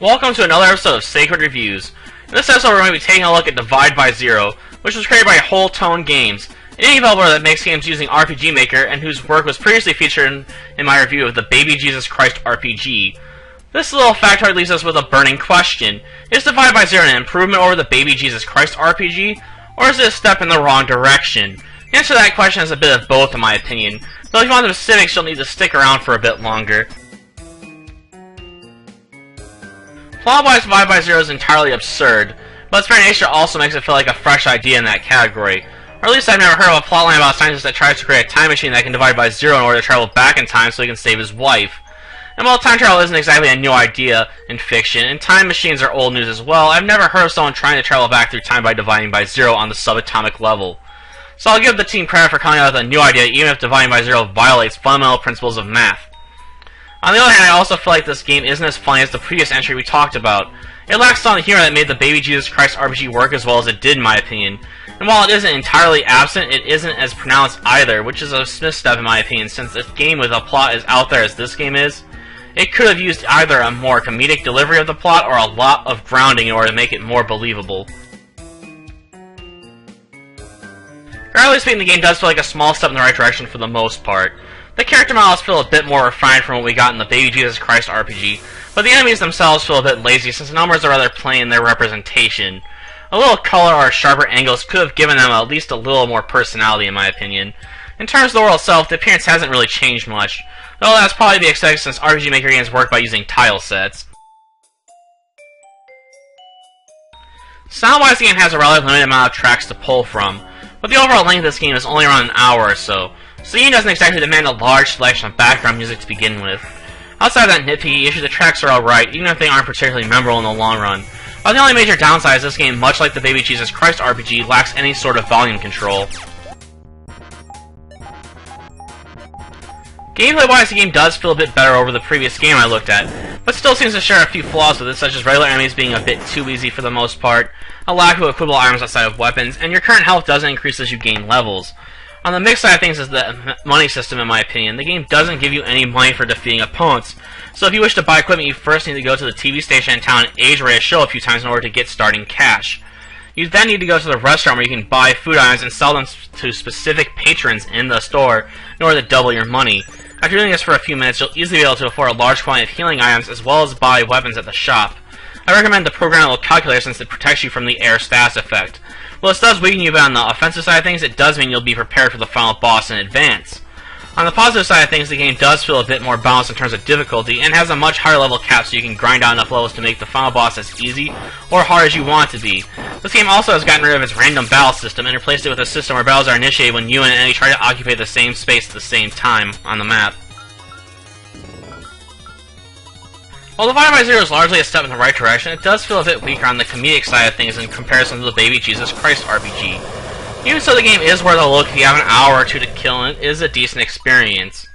Welcome to another episode of Sacred Reviews. In this episode, we're going to be taking a look at Divide by Zero, which was created by Whole Tone Games, an indie developer that makes games using RPG Maker and whose work was previously featured in my review of the Baby Jesus Christ RPG. This little factoid leaves us with a burning question. Is Divide by Zero an improvement over the Baby Jesus Christ RPG, or is it a step in the wrong direction? The answer to that question is a bit of both in my opinion, though if you want the specifics, you'll need to stick around for a bit longer. Plot-wise, Divide by Zero is entirely absurd, but its very nature also makes it feel like a fresh idea in that category. Or at least I've never heard of a plotline about a scientist that tries to create a time machine that can divide by zero in order to travel back in time so he can save his wife. And while time travel isn't exactly a new idea in fiction, and time machines are old news as well, I've never heard of someone trying to travel back through time by dividing by zero on the subatomic level. So I'll give the team credit for coming up with a new idea even if dividing by zero violates fundamental principles of math. On the other hand, I also feel like this game isn't as funny as the previous entry we talked about. It lacks on the humor that made the Baby Jesus Christ RPG work as well as it did in my opinion. And while it isn't entirely absent, it isn't as pronounced either, which is a misstep in my opinion, since a game with a plot as out there as this game is, it could have used either a more comedic delivery of the plot or a lot of grounding in order to make it more believable. Generally speaking, the game does feel like a small step in the right direction for the most part. The character models feel a bit more refined from what we got in the Baby Jesus Christ RPG, but the enemies themselves feel a bit lazy since the numbers are rather plain in their representation. A little color or sharper angles could have given them at least a little more personality in my opinion. In terms of the world itself, the appearance hasn't really changed much, though that's probably to be expected since RPG Maker games work by using tile sets. Sound-wise, the game has a rather limited amount of tracks to pull from, but the overall length of this game is only around an hour or so the game doesn't exactly demand a large selection of background music to begin with. Outside of that nitpicky issue, the tracks are alright, even if they aren't particularly memorable in the long run. But the only major downside is this game, much like the Baby Jesus Christ RPG, lacks any sort of volume control. Gameplay-wise, the game does feel a bit better over the previous game I looked at, but still seems to share a few flaws with it, such as regular enemies being a bit too easy for the most part, a lack of equipable items outside of weapons, and your current health doesn't increase as you gain levels. On the mixed side of things is the money system in my opinion. The game doesn't give you any money for defeating opponents, so if you wish to buy equipment you first need to go to the TV station in town and age rate a show a few times in order to get starting cash. You then need to go to the restaurant where you can buy food items and sell them to specific patrons in the store in order to double your money. After doing this for a few minutes, you'll easily be able to afford a large quantity of healing items as well as buy weapons at the shop. I recommend the programmable calculator since it protects you from the air status effect. While this does weaken you a bit on the offensive side of things, it does mean you'll be prepared for the final boss in advance. On the positive side of things, the game does feel a bit more balanced in terms of difficulty, and has a much higher level cap so you can grind out enough levels to make the final boss as easy or hard as you want it to be. This game also has gotten rid of its random battle system and replaced it with a system where battles are initiated when you and an enemy try to occupy the same space at the same time on the map. While Divide by Zero is largely a step in the right direction, it does feel a bit weaker on the comedic side of things in comparison to the Baby Jesus Christ RPG. Even so, the game is worth a look if you have an hour or two to kill, and it is a decent experience.